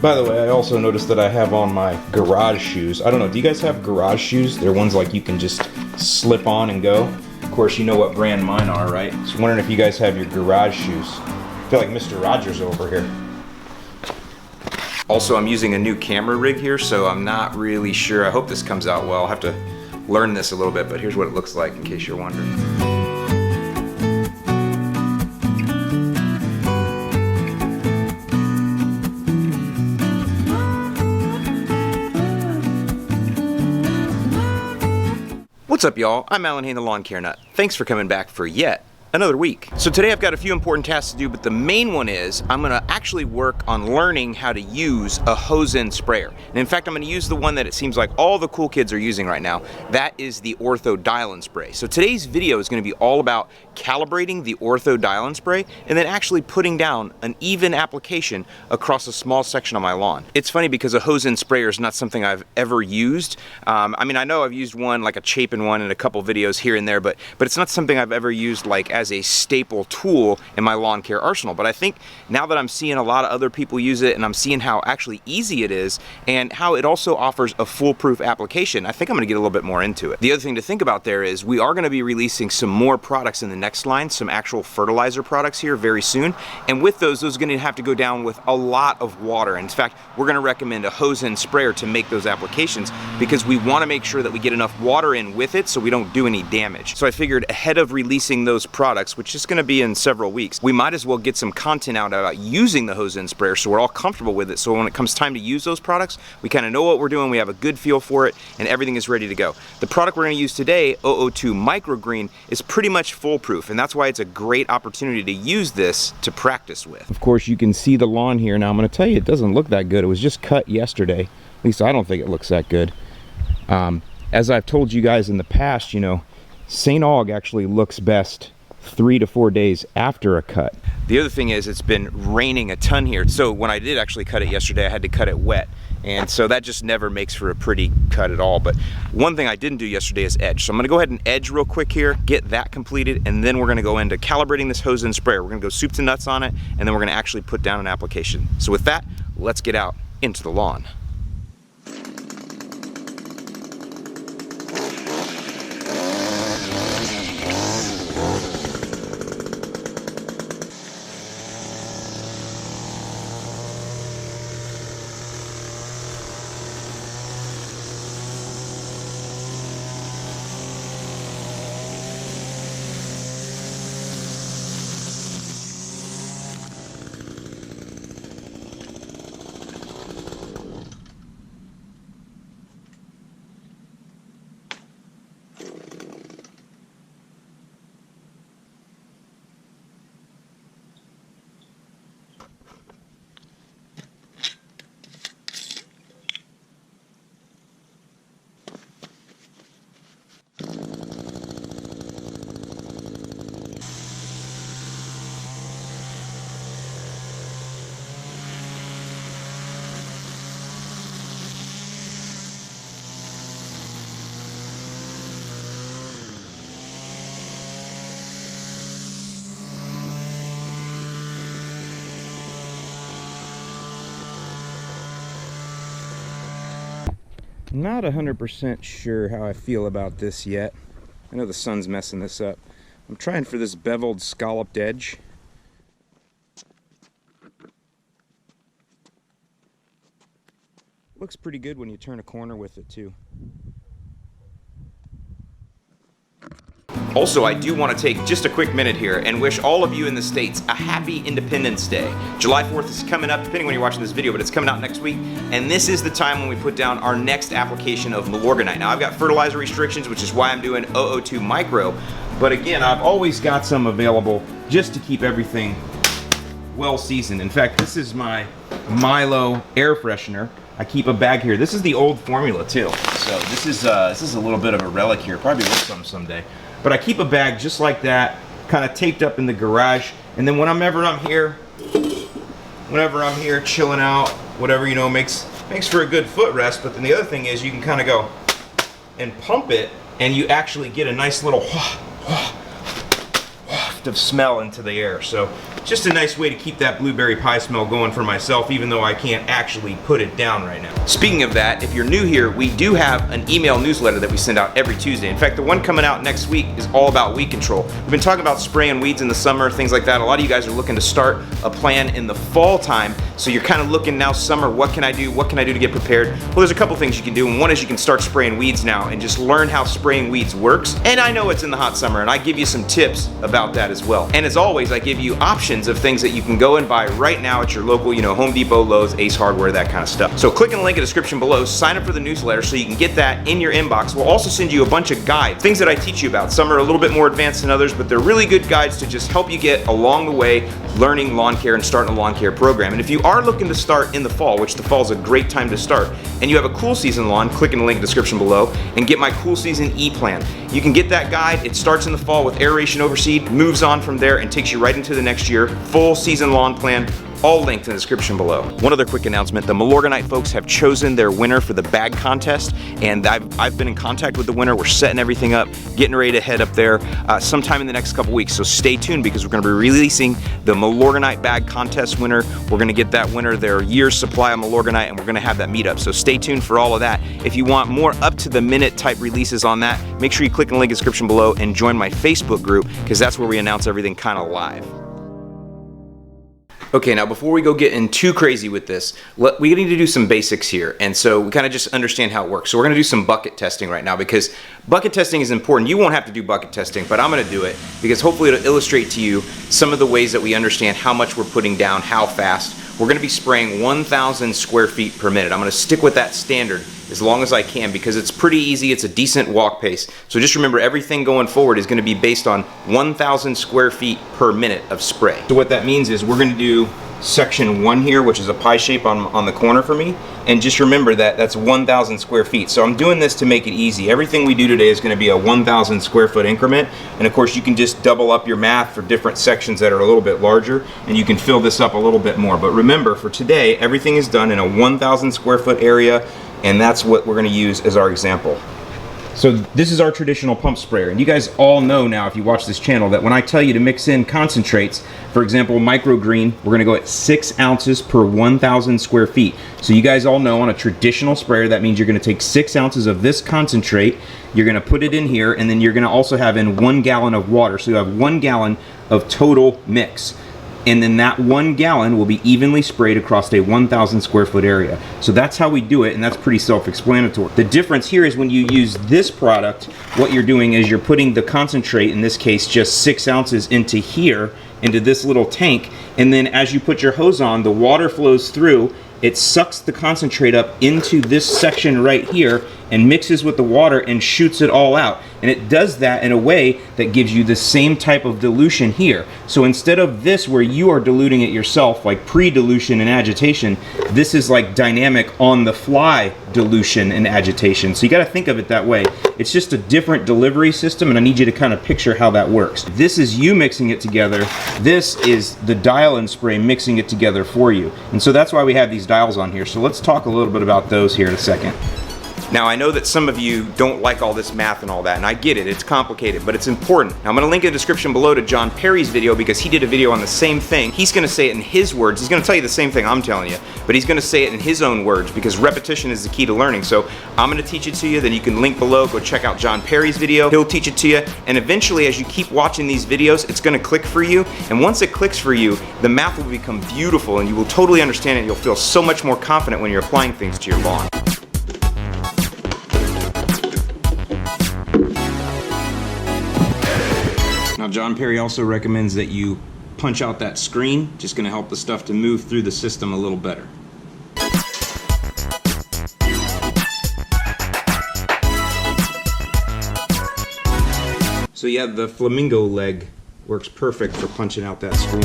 By the way, I also noticed that I have on my garage shoes. I don't know, do you guys have garage shoes? They're ones like you can just slip on and go. Of course, you know what brand mine are, right? Just wondering if you guys have your garage shoes. I feel like Mr. Rogers over here. Also, I'm using a new camera rig here, so I'm not really sure. I hope this comes out well. I'll have to learn this a little bit, but here's what it looks like in case you're wondering. What's up, y'all? I'm Alan Hain, the Lawn Care Nut. Thanks for coming back for yet another week. So today I've got a few important tasks to do, but the main one is I'm gonna actually work on learning how to use a hose end sprayer. And in fact, I'm gonna use the one that it seems like all the cool kids are using right now. That is the Ortho Dial N Spray. So today's video is gonna be all about calibrating the Ortho Dial N Spray and then actually putting down an even application across a small section of my lawn. It's funny because a hose end sprayer is not something I've ever used. I mean, I know I've used one, like a Chapin one in a couple videos here and there, but it's not something I've ever used like as a staple tool in my lawn care arsenal. But I think now that I'm seeing a lot of other people use it and I'm seeing how actually easy it is and how it also offers a foolproof application, I think I'm gonna get a little bit more into it. The other thing to think about there is we are gonna be releasing some more products in the next line, some actual fertilizer products here very soon. And with those are gonna have to go down with a lot of water. And in fact, we're gonna recommend a hose end sprayer to make those applications because we wanna make sure that we get enough water in with it so we don't do any damage. So I figured ahead of releasing those products, which is gonna be in several weeks, we might as well get some content out about using the hose end sprayer so we're all comfortable with it. So when it comes time to use those products, we kind of know what we're doing, we have a good feel for it, and everything is ready to go. The product we're gonna use today, 002 Microgreen, is pretty much foolproof, and that's why it's a great opportunity to use this to practice with. Of course, you can see the lawn here. Now I'm gonna tell you, it doesn't look that good. It was just cut yesterday. At least I don't think it looks that good. As I've told you guys in the past, you know, St. Aug actually looks best 3 to 4 days after a cut. The other thing is it's been raining a ton here. So when I did actually cut it yesterday, I had to cut it wet. And so that just never makes for a pretty cut at all. But one thing I didn't do yesterday is edge. So I'm gonna go ahead and edge real quick here, get that completed, and then we're gonna go into calibrating this hose end sprayer. We're gonna go soup to nuts on it, and then we're gonna actually put down an application. So with that, let's get out into the lawn. Not 100% sure how I feel about this yet. I know the sun's messing this up. I'm trying for this beveled scalloped edge. Looks pretty good when you turn a corner with it too. Also, I do want to take just a quick minute here and wish all of you in the States a happy Independence Day. July 4th is coming up, depending when you're watching this video, but it's coming out next week. And this is the time when we put down our next application of Milorganite. Now, I've got fertilizer restrictions, which is why I'm doing 002 Micro. But again, I've always got some available just to keep everything well seasoned. In fact, this is my Milo air freshener. I keep a bag here. This is the old formula too. So this is a little bit of a relic here. Probably worth some someday. But I keep a bag just like that, kind of taped up in the garage. And then whenever I'm here chilling out, whatever, you know, makes for a good footrest. But then the other thing is you can kind of go and pump it, and you actually get a nice little waft of smell into the air. So Just a nice way to keep that blueberry pie smell going for myself, even though I can't actually put it down right now. Speaking of that, if you're new here, we do have an email newsletter that we send out every Tuesday. In fact, the one coming out next week is all about weed control. We've been talking about spraying weeds in the summer, things like that. A lot of you guys are looking to start a plan in the fall time, so you're kind of looking now summer, what can I do? What can I do to get prepared? Well, there's a couple things you can do, and one is you can start spraying weeds now and just learn how spraying weeds works. And I know it's in the hot summer, and I give you some tips about that as well. And as always, I give you options of things that you can go and buy right now at your local, Home Depot, Lowe's, Ace Hardware, that kind of stuff. So click on the link in the description below, sign up for the newsletter so you can get that in your inbox. We'll also send you a bunch of guides, things that I teach you about. Some are a little bit more advanced than others, but they're really good guides to just help you get along the way learning lawn care and starting a lawn care program. And if you are looking to start in the fall, which the fall is a great time to start, and you have a cool season lawn, click in the link in the description below and get my cool season e-plan. You can get that guide. It starts in the fall with aeration overseed, moves on from there and takes you right into the next year. Full season lawn plan, all linked in the description below. One other quick announcement, the Milorganite folks have chosen their winner for the bag contest, and I've been in contact with the winner. We're setting everything up, getting ready to head up there sometime in the next couple weeks, so stay tuned because we're going to be releasing the Milorganite bag contest winner. We're going to get that winner their year's supply of Milorganite, and we're going to have that meetup, so stay tuned for all of that. If you want more up-to-the-minute type releases on that, make sure you click in the link in the description below and join my Facebook group because that's where we announce everything kind of live. Okay, now before we go getting too crazy with this, we need to do some basics here, and so we kind of just understand how it works. So we're going to do some bucket testing right now because bucket testing is important. You won't have to do bucket testing, but I'm going to do it because hopefully it'll illustrate to you some of the ways that we understand how much we're putting down, how fast. We're going to be spraying 1,000 square feet per minute. I'm going to stick with that standard as long as I can because it's pretty easy. It's a decent walk pace. So just remember, everything going forward is going to be based on 1,000 square feet per minute of spray. So what that means is we're going to do section 1 here, which is a pie shape on the corner for me, and just remember that that's 1,000 square feet. So I'm doing this to make it easy. Everything we do today is going to be a 1,000 square foot increment, and of course you can just double up your math for different sections that are a little bit larger, and you can fill this up a little bit more. But remember, for today, everything is done in a 1,000 square foot area, and that's what we're going to use as our example. So this is our traditional pump sprayer, and you guys all know now if you watch this channel that when I tell you to mix in concentrates, for example microgreen, we're going to go at 6 ounces per 1,000 square feet. So you guys all know on a traditional sprayer that means you're going to take 6 ounces of this concentrate, you're going to put it in here, and then you're going to also have in 1 gallon of water. So you have 1 gallon of total mix. And then that 1 gallon will be evenly sprayed across a 1,000 square foot area. So that's how we do it, and that's pretty self-explanatory. The difference here is when you use this product, what you're doing is you're putting the concentrate, in this case just 6 ounces, into here, into this little tank, and then as you put your hose on, the water flows through, it sucks the concentrate up into this section right here and mixes with the water and shoots it all out. And it does that in a way that gives you the same type of dilution here. So instead of this where you are diluting it yourself, like pre-dilution and agitation, this is like dynamic on-the-fly dilution and agitation. So you gotta think of it that way. It's just a different delivery system, and I need you to kind of picture how that works. This is you mixing it together. This is the Dial N Spray mixing it together for you. And so that's why we have these dials on here. So let's talk a little bit about those here in a second. Now I know that some of you don't like all this math and all that, and I get it, it's complicated, but it's important. Now I'm going to link in the description below to John Perry's video because he did a video on the same thing. He's going to say it in his words. He's going to tell you the same thing I'm telling you, but he's going to say it in his own words because repetition is the key to learning. So I'm going to teach it to you, then you can link below, go check out John Perry's video. He'll teach it to you, and eventually as you keep watching these videos, it's going to click for you, and once it clicks for you, the math will become beautiful and you will totally understand it. You'll feel so much more confident when you're applying things to your lawn. Now John Perry also recommends that you punch out that screen, just going to help the stuff to move through the system a little better. So yeah, the flamingo leg works perfect for punching out that screen.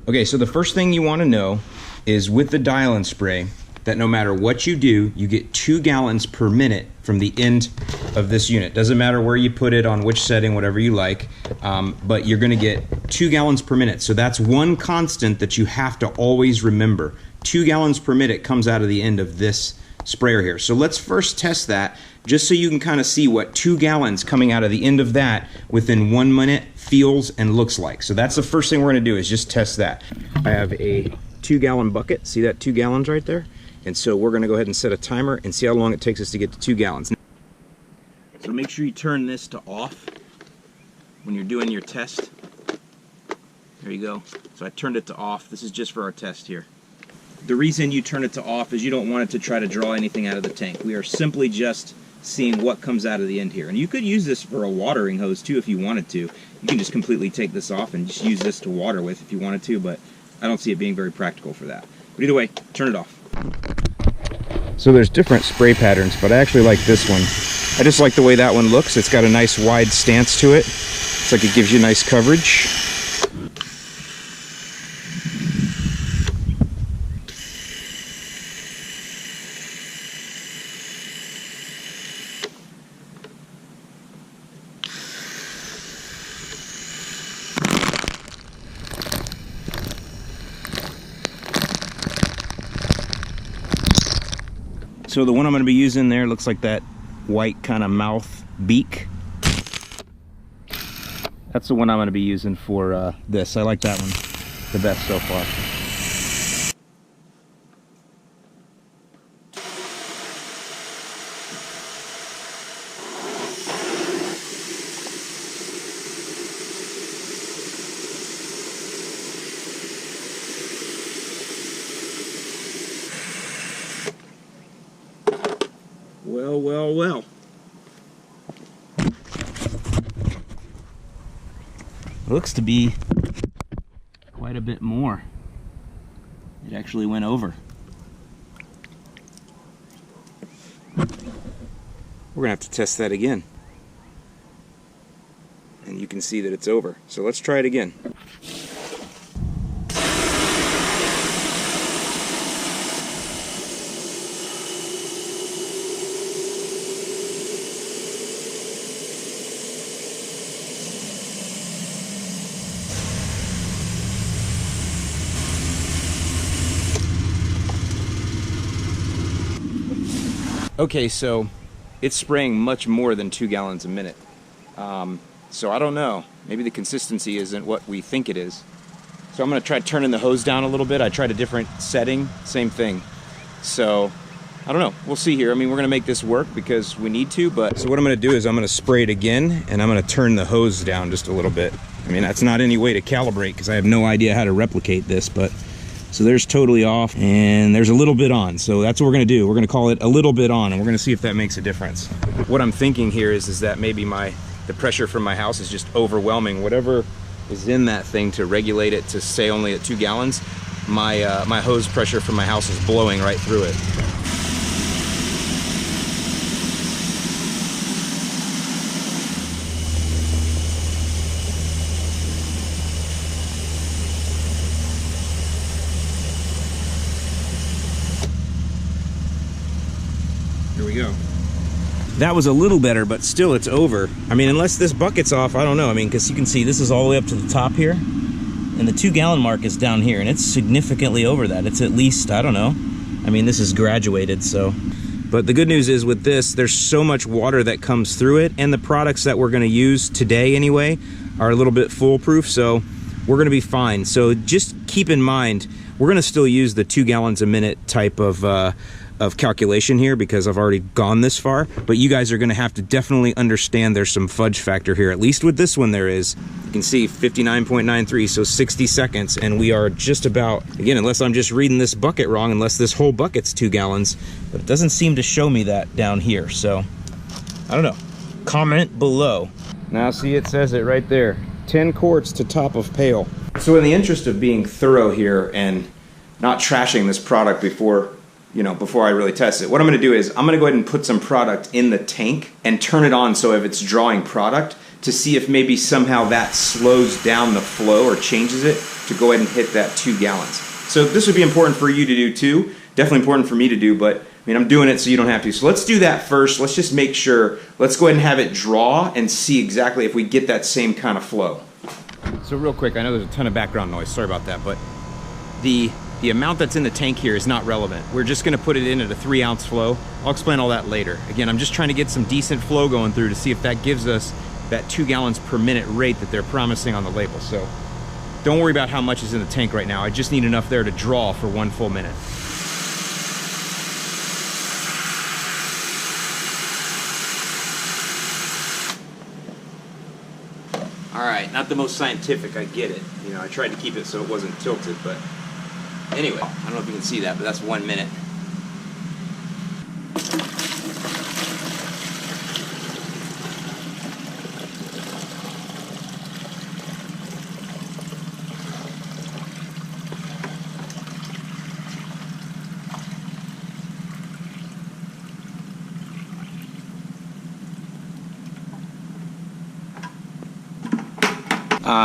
Okay, so the first thing you want to know is with the Dial N Spray that no matter what you do, you get 2 gallons per minute from the end of this unit. Doesn't matter where you put it, on which setting, whatever you like, but you're going to get 2 gallons per minute. So that's one constant that you have to always remember. 2 gallons per minute comes out of the end of this sprayer here. So let's first test that, just so you can kind of see what 2 gallons coming out of the end of that within 1 minute feels and looks like. So that's the first thing we're going to do, is just test that. I have a 2 gallon bucket. See that 2 gallons right there? And so we're going to go ahead and set a timer and see how long it takes us to get to 2 gallons. So make sure you turn this to off when you're doing your test. There you go. So I turned it to off. This is just for our test here. The reason you turn it to off is you don't want it to try to draw anything out of the tank. We are simply just seeing what comes out of the end here. And you could use this for a watering hose too if you wanted to. You can just completely take this off and just use this to water with if you wanted to, but I don't see it being very practical for that. But either way, turn it off. So there's different spray patterns, but I actually like this one. I just like the way that one looks. It's got a nice wide stance to it. It's like it gives you nice coverage. So the one I'm going to be using there looks like that white kind of mouth beak. That's the one I'm going to be using for this. I like that one the best so far. Well, well, well. Looks to be quite a bit more. It actually went over. We're gonna have to test that again. And you can see that it's over. So let's try it again. Okay, so it's spraying much more than 2 gallons a minute. So I don't know. Maybe the consistency isn't what we think it is. So I'm going to try turning the hose down a little bit. I tried a different setting, same thing. So I don't know. We'll see here. I mean, we're going to make this work because we need to, but... So what I'm going to do is I'm going to spray it again, and I'm going to turn the hose down just a little bit. I mean, that's not any way to calibrate because I have no idea how to replicate this, but... So there's totally off, and there's a little bit on. So that's what we're gonna do. We're gonna call it a little bit on, and we're gonna see if that makes a difference. What I'm thinking here is that maybe the pressure from my house is just overwhelming. Whatever is in that thing to regulate it to stay only at 2 gallons, my hose pressure from my house is blowing right through it. Here we go. That was a little better, but still it's over. I mean, unless this bucket's off, I don't know. I mean, because you can see this is all the way up to the top here, and the 2 gallon mark is down here, and it's significantly over that. It's at least, I don't know. I mean, this is graduated, so. But the good news is with this, there's so much water that comes through it, and the products that we're gonna use today anyway are a little bit foolproof, so we're gonna be fine. So just keep in mind, we're gonna still use the 2 gallons a minute type of calculation here because I've already gone this far, but you guys are going to have to definitely understand there's some fudge factor here. At least with this one there is. You can see 59.93, so 60 seconds, and we are just about, again, unless I'm just reading this bucket wrong, unless this whole bucket's 2 gallons, but it doesn't seem to show me that down here, so I don't know. Comment below. Now see, it says it right there, 10 quarts to top of pail. So in the interest of being thorough here and not trashing this product before I really test it, what I'm going to do is I'm going to go ahead and put some product in the tank and turn it on so if it's drawing product to see if maybe somehow that slows down the flow or changes it to go ahead and hit that 2 gallons. So this would be important for you to do too. Definitely important for me to do, but I mean, I'm doing it so you don't have to. So let's do that first. Let's just make sure. Let's go ahead and have it draw and see exactly if we get that same kind of flow. So real quick, I know there's a ton of background noise. Sorry about that, but the the amount that's in the tank here is not relevant. We're just gonna put it in at a 3-ounce flow. I'll explain all that later. Again, I'm just trying to get some decent flow going through to see if that gives us that 2 gallons per minute rate that they're promising on the label. So don't worry about how much is in the tank right now. I just need enough there to draw for 1 full minute. All right, not the most scientific, I get it. You know, I tried to keep it so it wasn't tilted, but anyway, I don't know if you can see that, but that's 1 minute.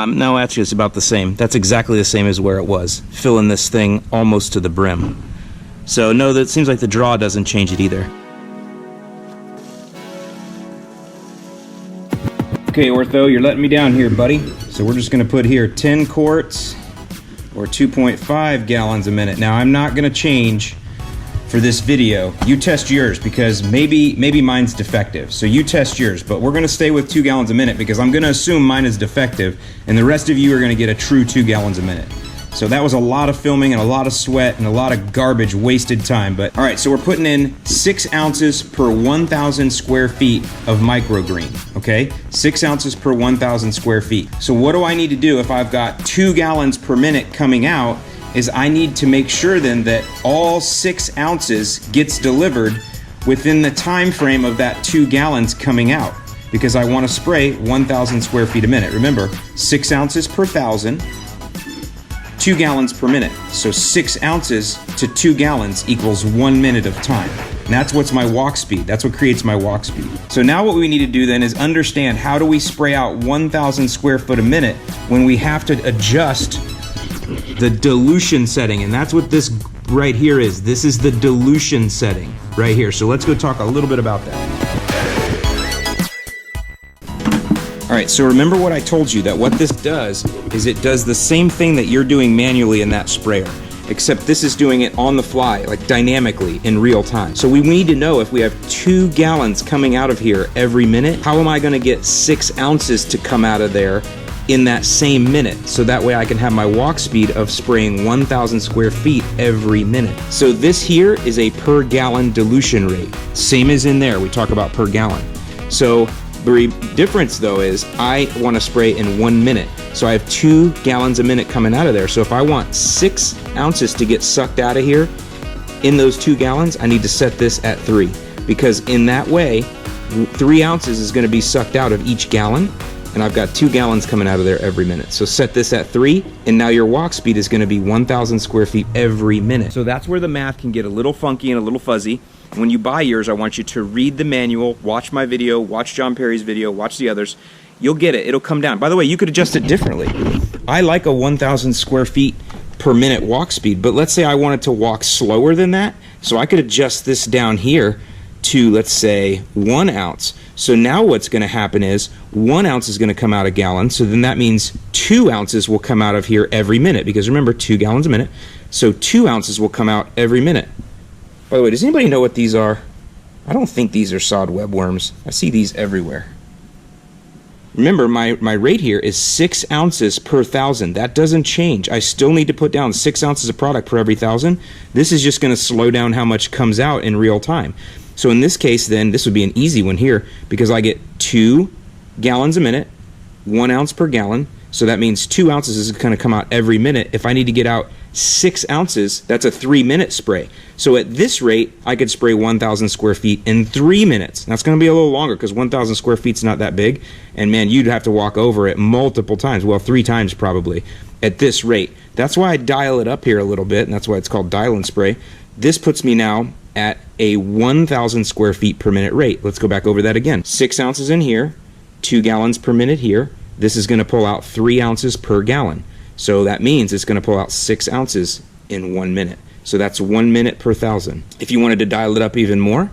No, actually it's about the same. That's exactly the same as where it was. Filling this thing almost to the brim. So no, that seems like the draw doesn't change it either. Okay, Ortho, you're letting me down here, buddy. So we're just gonna put here 10 quarts or 2.5 gallons a minute. Now I'm not gonna change for this video. You test yours because maybe mine's defective. So you test yours, but we're gonna stay with 2 gallons a minute because I'm gonna assume mine is defective and the rest of you are gonna get a true 2 gallons a minute. So that was a lot of filming and a lot of sweat and a lot of garbage, wasted time. But all right, so we're putting in 6 ounces per 1,000 square feet of microgreen, okay? 6 ounces per 1,000 square feet. So what do I need to do if I've got 2 gallons per minute coming out? Is I need to make sure then that all 6 ounces gets delivered within the time frame of that 2 gallons coming out, because I want to spray 1,000 square feet a minute. Remember, 6 ounces per 1,000, 2 gallons per minute. So 6 ounces to 2 gallons equals 1 minute of time. And that's what's my walk speed. That's what creates my walk speed. So now what we need to do then is understand how do we spray out 1,000 square foot a minute when we have to adjust the dilution setting, and that's what this right here is. This is the dilution setting right here. So let's go talk a little bit about that. All right, so remember what I told you, that what this does is it does the same thing that you're doing manually in that sprayer, except this is doing it on the fly, like dynamically in real time. So we need to know if we have 2 gallons coming out of here every minute, how am I gonna get 6 ounces to come out of there in that same minute, so that way I can have my walk speed of spraying 1,000 square feet every minute. So this here is a per gallon dilution rate, same as in there, we talk about per gallon. So the difference though is I want to spray in 1 minute, so I have 2 gallons a minute coming out of there. So if I want 6 ounces to get sucked out of here in those 2 gallons, I need to set this at 3, because in that way 3 ounces is going to be sucked out of each gallon, and I've got 2 gallons coming out of there every minute. So set this at 3, and now your walk speed is gonna be 1,000 square feet every minute. So that's where the math can get a little funky and a little fuzzy. When you buy yours, I want you to read the manual, watch my video, watch John Perry's video, watch the others. You'll get it, it'll come down. By the way, you could adjust it differently. I like a 1,000 square feet per minute walk speed, but let's say I wanted to walk slower than that, so I could adjust this down here to, let's say, 1 ounce. So now what's going to happen is 1 ounce is going to come out a gallon, so then that means 2 ounces will come out of here every minute, because remember, 2 gallons a minute, so 2 ounces will come out every minute. By the way, does anybody know what these are? I don't think these are sod webworms. I see these everywhere. Remember, my rate here is 6 ounces per 1,000. That doesn't change. I still need to put down 6 ounces of product per every 1,000. This is just going to slow down how much comes out in real time. So in this case then, this would be an easy one here, because I get 2 gallons a minute, 1 ounce per gallon, so that means 2 ounces is going to come out every minute. If I need to get out 6 ounces, that's a 3-minute spray. So at this rate, I could spray 1,000 square feet in 3 minutes. That's going to be a little longer because 1,000 square feet's not that big, and man, you'd have to walk over it multiple times, well, 3 times probably, at this rate. That's why I dial it up here a little bit, and that's why it's called Dial N Spray. This puts me now at a 1,000 square feet per minute rate. Let's go back over that again. 6 ounces in here, 2 gallons per minute here. This is going to pull out 3 ounces per gallon. So that means it's going to pull out 6 ounces in 1 minute. So that's 1 minute per 1,000. If you wanted to dial it up even more,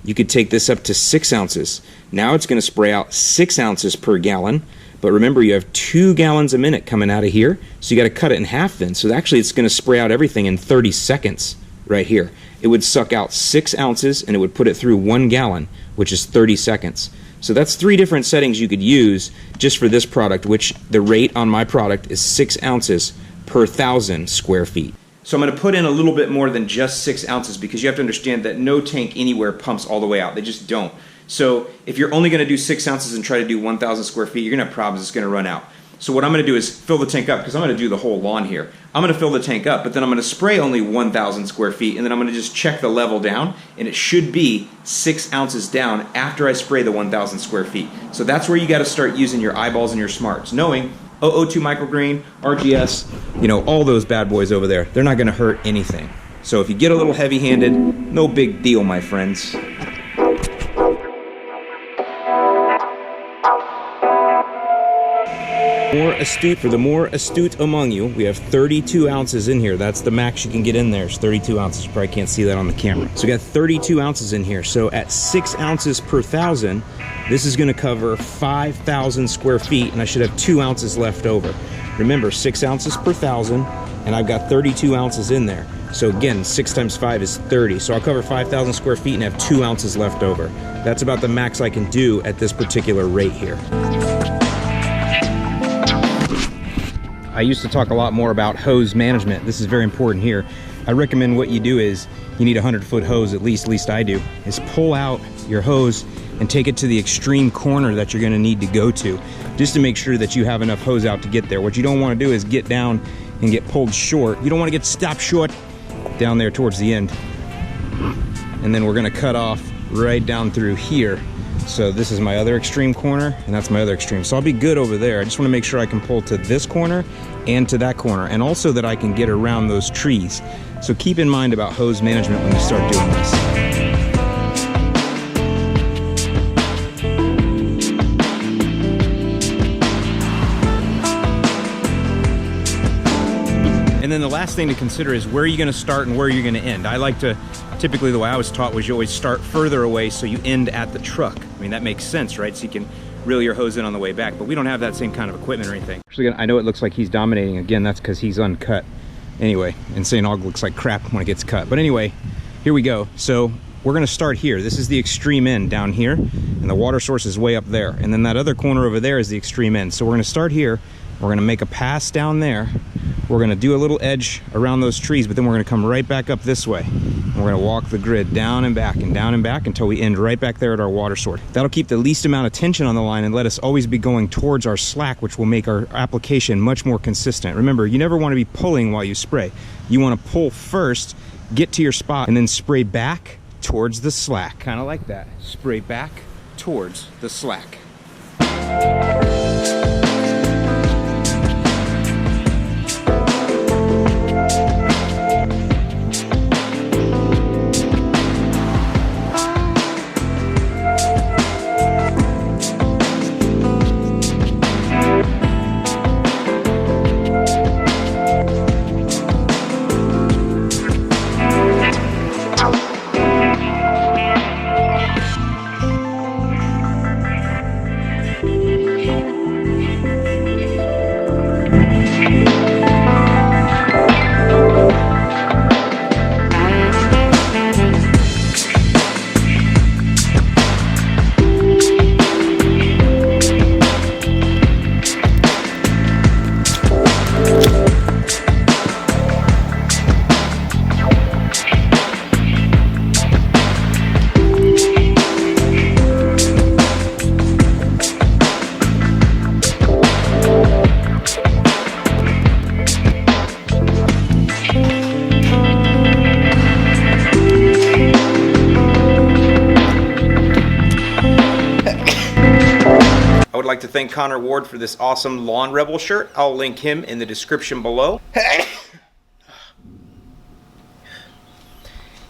you could take this up to 6 ounces. Now it's going to spray out 6 ounces per gallon, But remember, you have 2 gallons a minute coming out of here, so you got to cut it in half then. So actually it's going to spray out everything in 30 seconds right here. It would suck out 6 ounces and it would put it through 1 gallon, which is 30 seconds. So that's 3 different settings you could use just for this product, which the rate on my product is 6 ounces per 1,000 square feet. So I'm going to put in a little bit more than just 6 ounces because you have to understand that no tank anywhere pumps all the way out. They just don't. So if you're only going to do 6 ounces and try to do 1,000 square feet, you're going to have problems. It's going to run out. So what I'm going to do is fill the tank up because I'm going to do the whole lawn here. I'm going to fill the tank up, but then I'm going to spray only 1,000 square feet, and then I'm going to just check the level down, and it should be 6 ounces down after I spray the 1,000 square feet. So that's where you got to start using your eyeballs and your smarts, knowing 002 microgreen, RGS, you know, all those bad boys over there, they're not going to hurt anything. So if you get a little heavy-handed, no big deal, my friends. For the more astute among you, we have 32 ounces in here. That's the max you can get in there. It's 32 ounces. You probably can't see that on the camera. So we got 32 ounces in here. So at 6 ounces per 1,000, this is going to cover 5,000 square feet, and I should have 2 ounces left over. Remember, 6 ounces per 1,000, and I've got 32 ounces in there. So again, 6 times 5 is 30. So I'll cover 5,000 square feet and have 2 ounces left over. That's about the max I can do at this particular rate here. I used to talk a lot more about hose management. This is very important here. I recommend what you do is you need a 100-foot hose at least I do, is pull out your hose and take it to the extreme corner that you're gonna need to go to, just to make sure that you have enough hose out to get there. What you don't wanna do is get down and get pulled short. You don't wanna get stopped short down there towards the end. And then we're gonna cut off right down through here. So this is my other extreme corner, and that's my other extreme. So I'll be good over there. I just want to make sure I can pull to this corner and to that corner, and also that I can get around those trees. So keep in mind about hose management when you start doing this. And then the last thing to consider is where you're going to start and where you're going to end. I like to, typically the way I was taught was you always start further away so you end at the truck. I mean, that makes sense, right? So you can reel your hose in on the way back, but we don't have that same kind of equipment or anything. Actually, I know it looks like he's dominating. Again, that's because he's uncut. Anyway, and St. Aug looks like crap when it gets cut. But anyway, here we go. So we're going to start here. This is the extreme end down here, and the water source is way up there. And then that other corner over there is the extreme end. So we're going to start here. We're going to make a pass down there. We're going to do a little edge around those trees, but then we're going to come right back up this way. And we're going to walk the grid down and back until we end right back there at our water source. That'll keep the least amount of tension on the line and let us always be going towards our slack, which will make our application much more consistent. Remember, you never want to be pulling while you spray. You want to pull first, get to your spot, and then spray back towards the slack. Kind of like that. Spray back towards the slack. I would like to thank Connor Ward for this awesome Lawn Rebel shirt. I'll link him in the description below.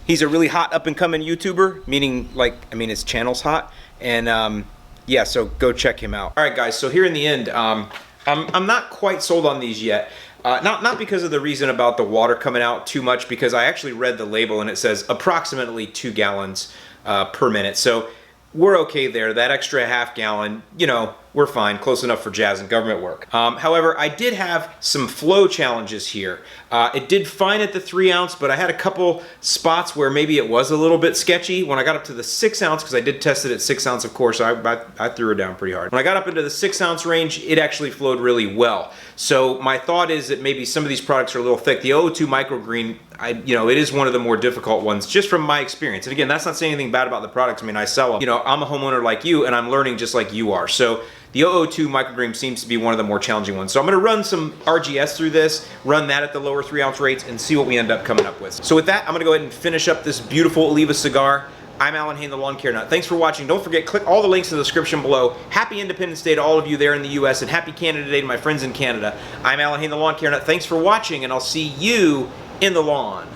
He's a really hot up-and-coming YouTuber, meaning, like, I mean, his channel's hot. And, yeah, so go check him out. All right, guys, so here in the end, I'm not quite sold on these yet. Not because of the reason about the water coming out too much, because I actually read the label and it says approximately 2 gallons per minute. So we're okay there. That extra half gallon, you know, we're fine, close enough for jazz and government work. However, I did have some flow challenges here. It did fine at the 3 ounce, but I had a couple spots where maybe it was a little bit sketchy. When I got up to the 6 ounce, because I did test it at 6 ounce, of course, I threw it down pretty hard. When I got up into the 6 ounce range, it actually flowed really well. So my thought is that maybe some of these products are a little thick. The 002 microgreen, you know, it is one of the more difficult ones, just from my experience. And again, that's not saying anything bad about the products. I mean, I sell them. You know, I'm a homeowner like you, and I'm learning just like you are. So the 002 microgreen seems to be one of the more challenging ones. So I'm going to run some RGS through this, run that at the lower 3 ounce rates, and see what we end up coming up with. So with that, I'm going to go ahead and finish up this beautiful Oliva cigar. I'm Alan Hain, the Lawn Care Nut. Thanks for watching. Don't forget, click all the links in the description below. Happy Independence Day to all of you there in the US, and happy Canada Day to my friends in Canada. I'm Alan Hain, the Lawn Care Nut. Thanks for watching, and I'll see you in the lawn.